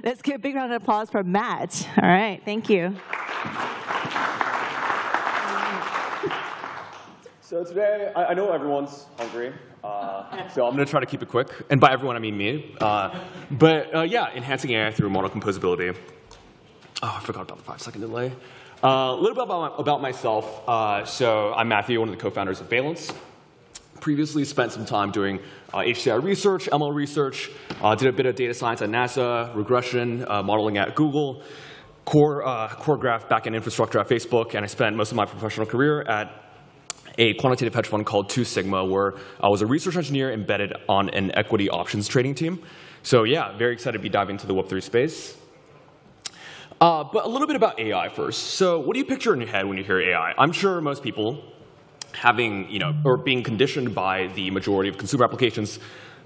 Let's give a big round of applause for Matt. All right, thank you. So today, I know everyone's hungry, so I'm going to try to keep it quick. And by everyone, I mean me. Yeah, enhancing AI through model composability. Oh, I forgot about the 5-second delay. A little bit about myself. So I'm Matthew, one of the co-founders of Valence. Previously spent some time doing HCI research, ML research, did a bit of data science at NASA, regression, modeling at Google, core graph backend infrastructure at Facebook, and I spent most of my professional career at a quantitative hedge fund called 2 Sigma, where I was a research engineer embedded on an equity options trading team. So yeah, very excited to be diving into the Web3 space. But a little bit about AI first. So what do you picture in your head when you hear AI? I'm sure most people having, or being conditioned by the majority of consumer applications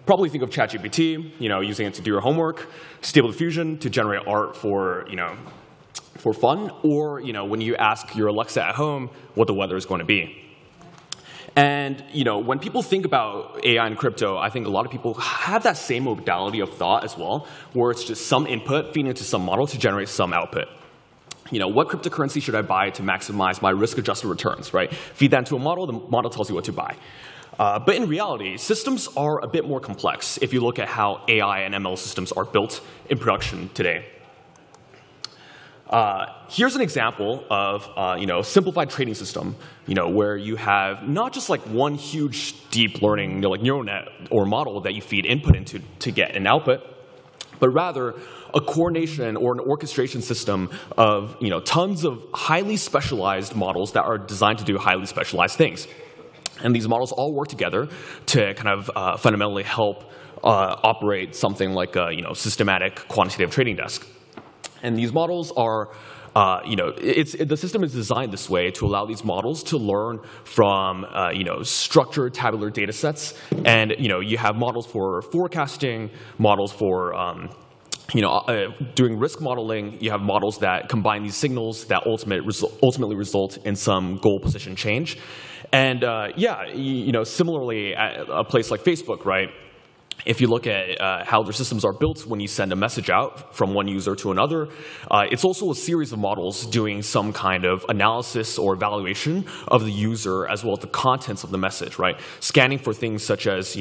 probably think of ChatGPT, using it to do your homework, Stable Diffusion to generate art for fun, or, when you ask your Alexa at home what the weather is going to be. And when people think about AI and crypto, I think a lot of people have that same modality of thought as well, where it's just some input feeding into some model to generate some output. What cryptocurrency should I buy to maximize my risk-adjusted returns, right? Feed that into a model, the model tells you what to buy. But in reality, systems are a bit more complex if you look at how AI and ML systems are built in production today. Here's an example of a simplified trading system, where you have not just like one huge deep learning neural net or model that you feed input into to get an output, but rather a coordination or an orchestration system of tons of highly specialized models that are designed to do highly specialized things. And these models all work together to kind of fundamentally help operate something like a systematic quantitative trading desk. And these models are, the system is designed this way to allow these models to learn from, structured tabular data sets. And, you have models for forecasting, models for, doing risk modeling. You have models that combine these signals that ultimately result in some goal position change. And, similarly, at a place like Facebook, right? If you look at how their systems are built when you send a message out from one user to another, it's also a series of models doing some kind of analysis or evaluation of the user as well as the contents of the message, right? Scanning for things such as,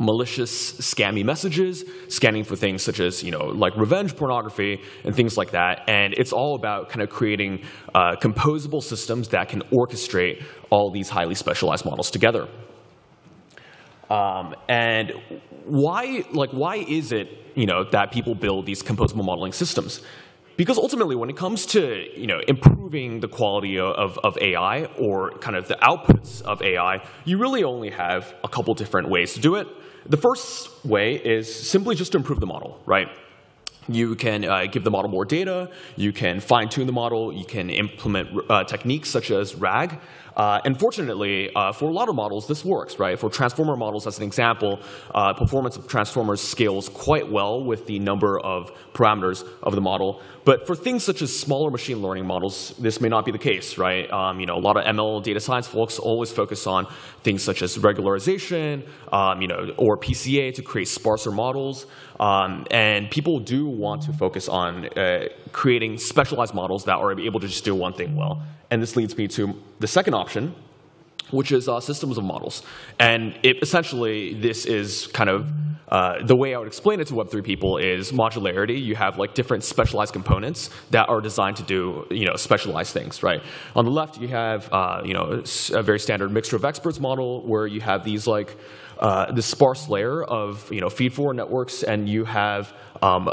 malicious, scammy messages, scanning for things such as, like revenge pornography and things like that. And it's all about kind of creating composable systems that can orchestrate all these highly specialized models together. And why is it, that people build these composable modeling systems? Because ultimately, when it comes to, improving the quality of AI or kind of the outputs of AI, you really only have a couple different ways to do it. The first way is simply just to improve the model, right? You can give the model more data. You can fine-tune the model. You can implement techniques such as RAG. And fortunately, for a lot of models, this works, right? For transformer models, as an example, performance of transformers scales quite well with the number of parameters of the model. But for things such as smaller machine learning models, this may not be the case, right? A lot of ML data science folks always focus on things such as regularization, or PCA to create sparser models. And people do want to focus on creating specialized models that are able to just do one thing well. And this leads me to the second option, which is systems of models. And essentially, this is kind of the way I would explain it to Web3 people is modularity. You have like different specialized components that are designed to do specialized things, right? On the left, you have a very standard mixture of experts model where you have these like this sparse layer of feed-forward networks, and you have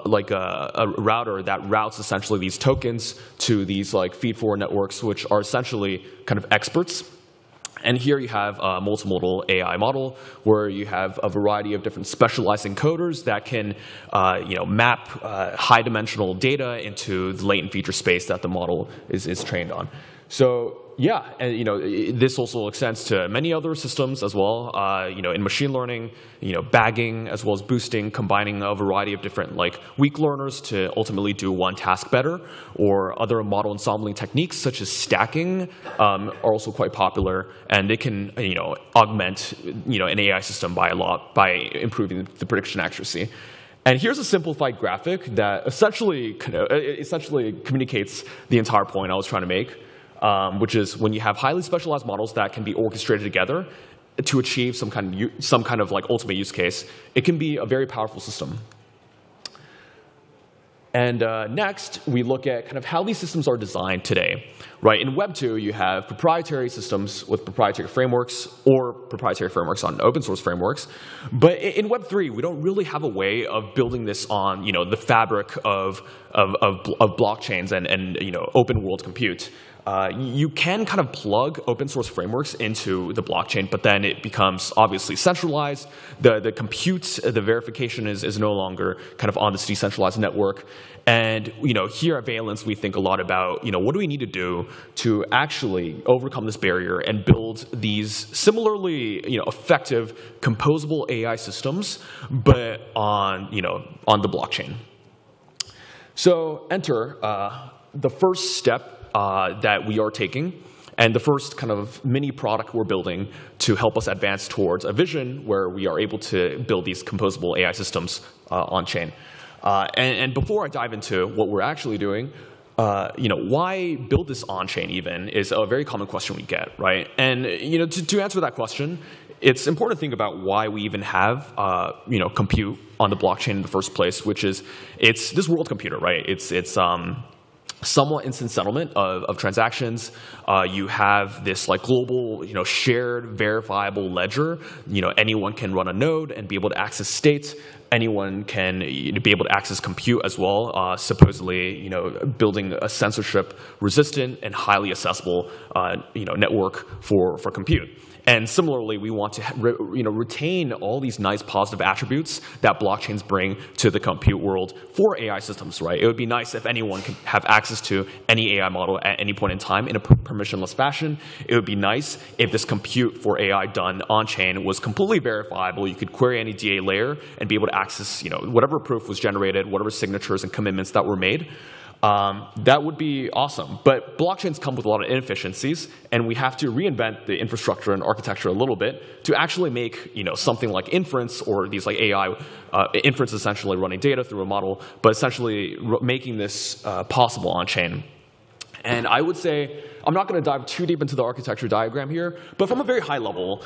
like a router that routes essentially these tokens to these like feed-forward networks, which are essentially kind of experts. And here you have a multimodal AI model where you have a variety of different specialized encoders that can map high-dimensional data into the latent feature space that the model is trained on. So yeah, and this also extends to many other systems as well. In machine learning, bagging as well as boosting, combining a variety of different like weak learners to ultimately do one task better, or other model ensembling techniques such as stacking are also quite popular, and they can augment an AI system by a lot by improving the prediction accuracy. And here's a simplified graphic that essentially communicates the entire point I was trying to make, which is when you have highly specialized models that can be orchestrated together to achieve some kind of like ultimate use case, it can be a very powerful system. And next, we look at kind of how these systems are designed today. Right? In Web 2, you have proprietary systems with proprietary frameworks or proprietary frameworks on open source frameworks. But in Web 3, we don't really have a way of building this on the fabric of blockchains and open world compute. You can kind of plug open source frameworks into the blockchain, but then it becomes obviously centralized. The compute, the verification is no longer kind of on this decentralized network. And here at Valence, we think a lot about what do we need to do to actually overcome this barrier and build these similarly effective composable AI systems, but on the blockchain. So enter the first step that we are taking, and the first kind of mini product we're building to help us advance towards a vision where we are able to build these composable AI systems on-chain. And before I dive into what we're actually doing, why build this on-chain even is a very common question we get, right? And to answer that question, it's important to think about why we even have compute on the blockchain in the first place, which is it's this world computer, right? It's somewhat instant settlement of transactions. You have this like global, shared verifiable ledger. Anyone can run a node and be able to access state. Anyone can be able to access compute as well. Supposedly, building a censorship-resistant and highly accessible, network for compute. And similarly, we want to retain all these nice positive attributes that blockchains bring to the compute world for AI systems, right? It would be nice if anyone could have access to any AI model at any point in time in a permissionless fashion. It would be nice if this compute for AI done on-chain was completely verifiable. You could query any DA layer and be able to access whatever proof was generated, whatever signatures and commitments that were made. That would be awesome. But blockchains come with a lot of inefficiencies, and we have to reinvent the infrastructure and architecture a little bit to actually make something like inference or these like AI inference essentially running data through a model, but essentially making this possible on-chain. And I would say, I'm not going to dive too deep into the architecture diagram here, but from a very high level,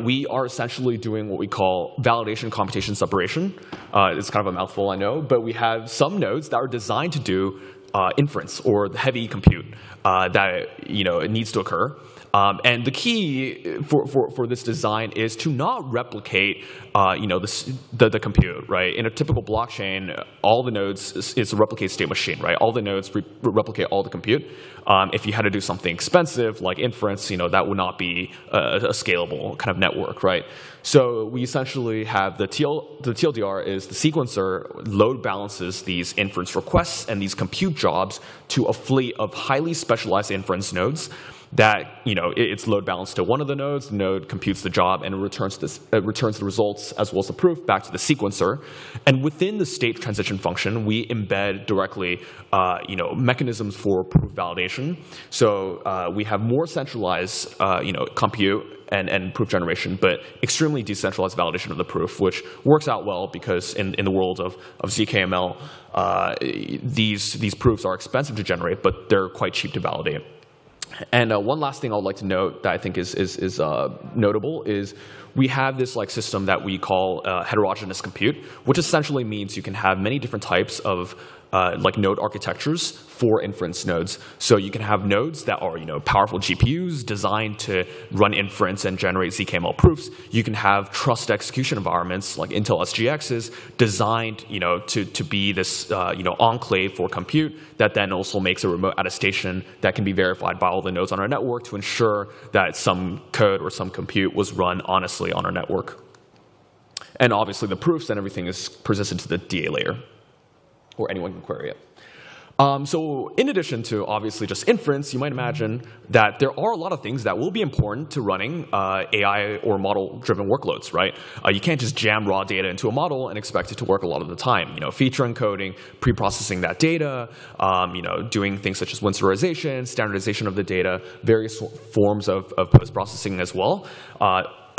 we are essentially doing what we call validation computation separation. It's kind of a mouthful, I know, but we have some nodes that are designed to do inference or the heavy compute that it needs to occur. And the key for this design is to not replicate the compute, right? In a typical blockchain, all the nodes is a replicate state machine, right? All the nodes replicate all the compute. If you had to do something expensive like inference, that would not be a scalable kind of network, right? So we essentially have the TLDR is the sequencer load balances these inference requests and these compute jobs to a fleet of highly specialized inference nodes that it's load balanced to one of the nodes. The node computes the job and returns the results as well as the proof back to the sequencer. And within the state transition function, we embed directly mechanisms for proof validation. So we have more centralized compute and proof generation, but extremely decentralized validation of the proof, which works out well because in the world of ZKML, these proofs are expensive to generate, but they're quite cheap to validate. And one last thing I would like to note that I think is notable is we have this system that we call heterogeneous compute, which essentially means you can have many different types of node architectures for inference nodes. So you can have nodes that are powerful GPUs designed to run inference and generate ZKML proofs. You can have trusted execution environments like Intel SGXs designed to be this enclave for compute that then also makes a remote attestation that can be verified by all the nodes on our network to ensure that some code or some compute was run honestly on our network. And obviously the proofs and everything is persistent to the DA layer, or anyone can query it. So in addition to obviously just inference, you might imagine that there are a lot of things that will be important to running AI or model-driven workloads, right? You can't just jam raw data into a model and expect it to work a lot of the time. Feature encoding, pre-processing that data, doing things such as winsorization, standardization of the data, various forms of post-processing as well.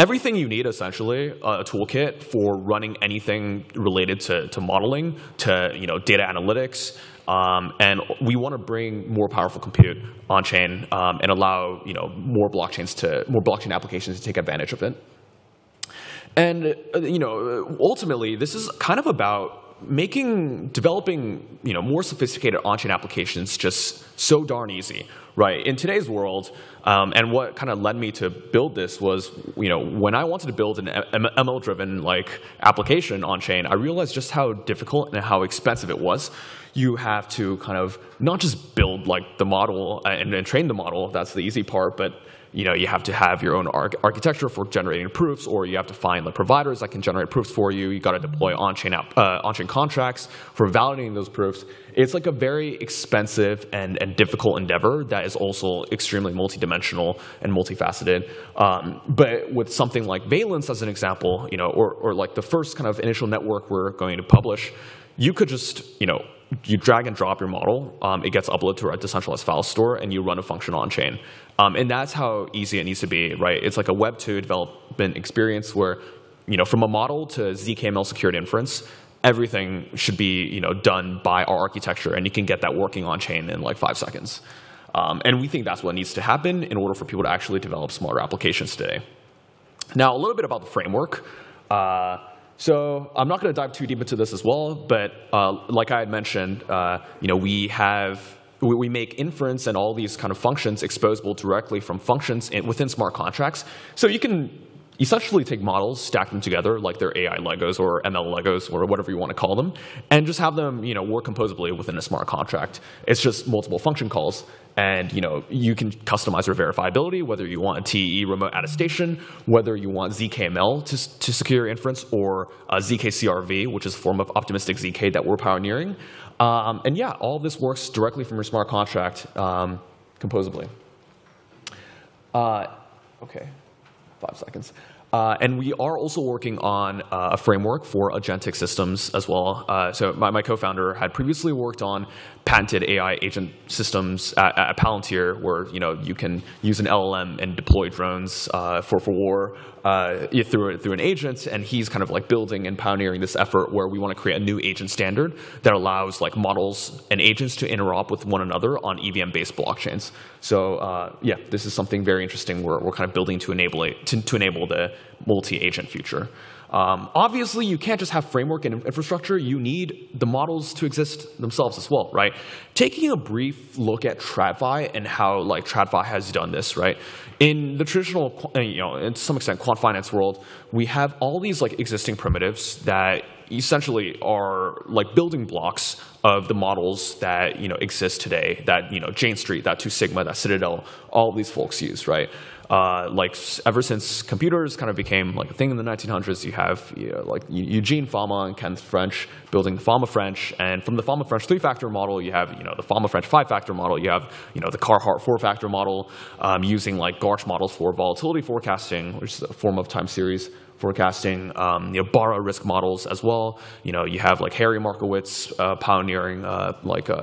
everything you need, essentially, a toolkit for running anything related to modeling, to data analytics, and we want to bring more powerful compute on chain and allow more blockchain applications to take advantage of it. And ultimately, this is kind of about developing more sophisticated on-chain applications just so darn easy, right? In today's world, and what kind of led me to build this was, when I wanted to build an ML-driven application on chain, I realized just how difficult and how expensive it was. You have to kind of not just build the model and train the model. That's the easy part, but you have to have your own architecture for generating proofs, or you have to find providers that can generate proofs for you. You got to deploy on-chain contracts for validating those proofs. It's a very expensive and difficult endeavor that is also extremely multidimensional and multifaceted. But with something like Valence as an example, or the first kind of initial network we're going to publish, you could just you drag and drop your model, it gets uploaded to a decentralized file store, and you run a function on chain. And that's how easy it needs to be, right? It's like a Web 2 development experience where, from a model to ZKML secured inference, everything should be, done by our architecture, and you can get that working on chain in 5 seconds. And we think that's what needs to happen in order for people to actually develop smarter applications today. Now, a little bit about the framework. So I'm not going to dive too deep into this as well, but like I had mentioned, we make inference and all these kind of functions exposable directly from functions within smart contracts. So you can essentially take models, stack them together like they're AI Legos or ML Legos or whatever you want to call them, and just have them work composably within a smart contract. It's just multiple function calls, and you can customize your verifiability, whether you want a TEE remote attestation, whether you want ZKML to secure inference, or ZK-CRV, which is a form of optimistic ZK that we're pioneering. And yeah, all this works directly from your smart contract composably. Okay, 5 seconds. And we are also working on a framework for agentic systems as well. So my co-founder had previously worked on patented AI agent systems at Palantir, where you can use an LLM and deploy drones for war through an agent. And he's kind of building and pioneering this effort where we want to create a new agent standard that allows models and agents to interop with one another on EVM-based blockchains. So yeah, this is something very interesting we're kind of building to enable the multi-agent future. Obviously, you can't just have framework and infrastructure. You need the models to exist themselves as well, right? Taking a brief look at TradFi and how TradFi has done this, right? In the traditional, to some extent, quant finance world, we have all these existing primitives that essentially are building blocks of the models that exist today. That Jane Street, that 2 Sigma, that Citadel, all of these folks use, right? Ever since computers kind of became a thing in the 1900s, you have Eugene Fama and Kenneth French building the Fama French, and from the Fama French 3-factor model, you have the Fama French 5-factor model, you have the Carhart 4-factor model, using Garch models for volatility forecasting, which is a form of time series forecasting, Barra risk models as well. You have Harry Markowitz pioneering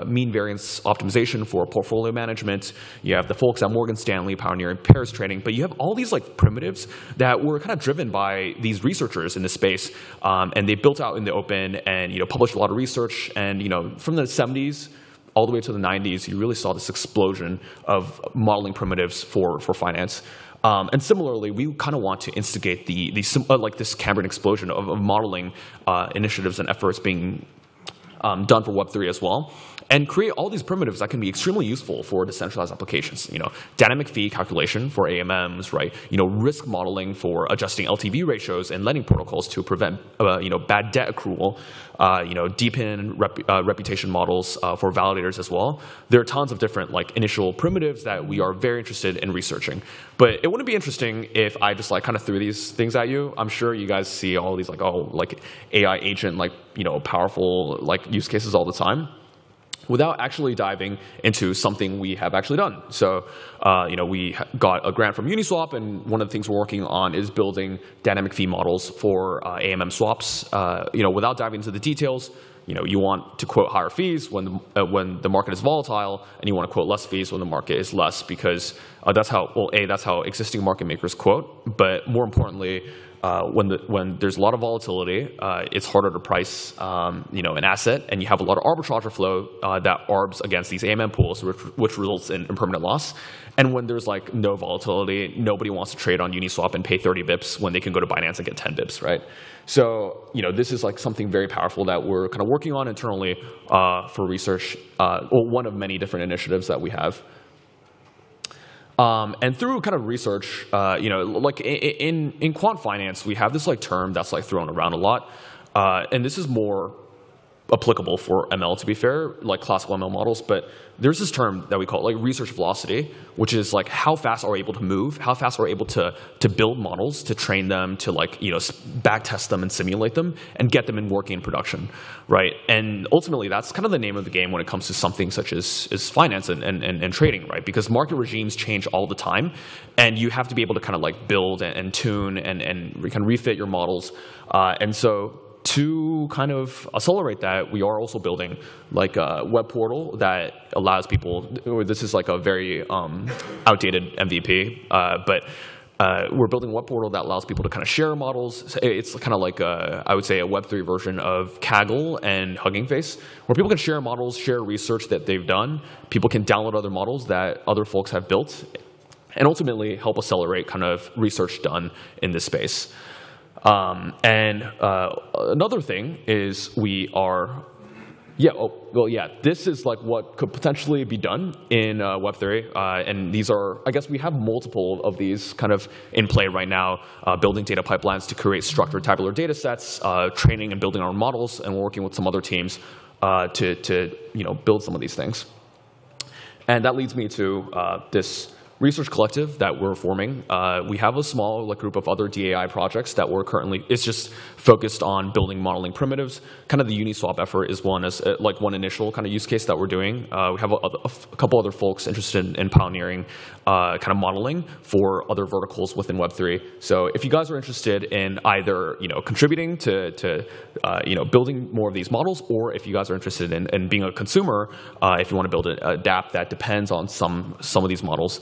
mean variance optimization for portfolio management. You have the folks at Morgan Stanley pioneering pairs trading. But you have all these primitives that were kind of driven by these researchers in this space, and they built out in the open and published a lot of research. And from the 70s all the way to the 90s, you really saw this explosion of modeling primitives for finance. And similarly, we kind of want to instigate this Cambrian explosion of modeling initiatives and efforts being done for Web3 as well, and create all these primitives that can be extremely useful for decentralized applications. Dynamic fee calculation for AMMs, right? Risk modeling for adjusting LTV ratios and lending protocols to prevent bad debt accrual. Deepen reputation models for validators as well. There are tons of different initial primitives that we are very interested in researching. But it wouldn't be interesting if I just kind of threw these things at you. I'm sure you guys see all these AI agent powerful use cases all the time, without actually diving into something we have actually done. So, we got a grant from Uniswap, and one of the things we're working on is building dynamic fee models for AMM swaps. Without diving into the details, you want to quote higher fees when the market is volatile, and you want to quote less fees when the market is less, because that's how existing market makers quote. But more importantly, when there's a lot of volatility, it's harder to price an asset, and you have a lot of arbitrage flow that arbs against these AMM pools, which results in impermanent loss. And when there's like no volatility, nobody wants to trade on Uniswap and pay 30 bips when they can go to Binance and get 10 bips, right? So this is like something very powerful that we're kind of working on internally for research, one of many different initiatives that we have. And through kind of research, like in quant finance, we have this like term that's like thrown around a lot, and this is more applicable for ML, to be fair, like classical ML models. But there's this term that we call like research velocity, which is like how fast are we able to move, how fast are we able to build models, to train them, to like back test them and simulate them and get them in working production, right? And ultimately, that's kind of the name of the game when it comes to something such as finance and trading, right? Because market regimes change all the time, and you have to be able to kind of like build and tune and kind of refit your models, and so to kind of accelerate that, we are also building like a web portal that allows people. This is like a very outdated MVP, but we're building a web portal that allows people to kind of share models. It's kind of like I would say a Web3 version of Kaggle and Hugging Face, where people can share models, share research that they've done. People can download other models that other folks have built, and ultimately help accelerate kind of research done in this space. Another thing is this is like what could potentially be done in Web3, and these are, I guess we have multiple of these kind of in play right now, building data pipelines to create structured tabular data sets, training and building our own models, and we're working with some other teams to build some of these things. And that leads me to this research collective that we're forming. We have a small group of other DAI projects that we're currently, it's just focused on building modeling primitives. Kind of the Uniswap effort is one initial kind of use case that we're doing. We have a couple other folks interested in pioneering kind of modeling for other verticals within Web3. So if you guys are interested in either contributing to building more of these models, or if you guys are interested in being a consumer, if you want to build a dApp that depends on some of these models,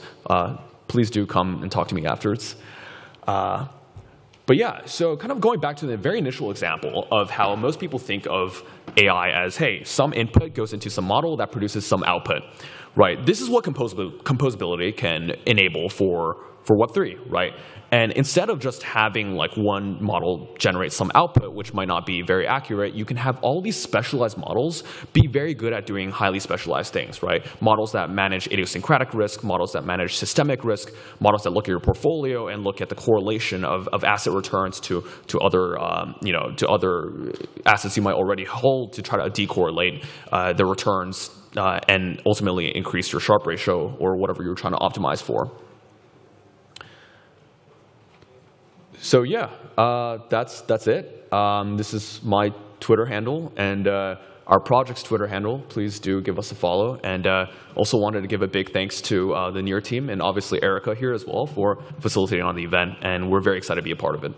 please do come and talk to me afterwards. But yeah, so kind of going back to the very initial example of how most people think of AI as, hey, some input goes into some model that produces some output, right? This is what composability can enable for Web3, right? And instead of just having like one model generate some output, which might not be very accurate, you can have all these specialized models be very good at doing highly specialized things, right? Models that manage idiosyncratic risk, models that manage systemic risk, models that look at your portfolio and look at the correlation of asset returns to other to other assets you might already hold, to try to decorrelate the returns and ultimately increase your Sharpe ratio or whatever you're trying to optimize for. So yeah, that's it. This is my Twitter handle and our project's Twitter handle. Please do give us a follow. And also wanted to give a big thanks to the Near team and obviously Erica here as well for facilitating on the event. And we're very excited to be a part of it.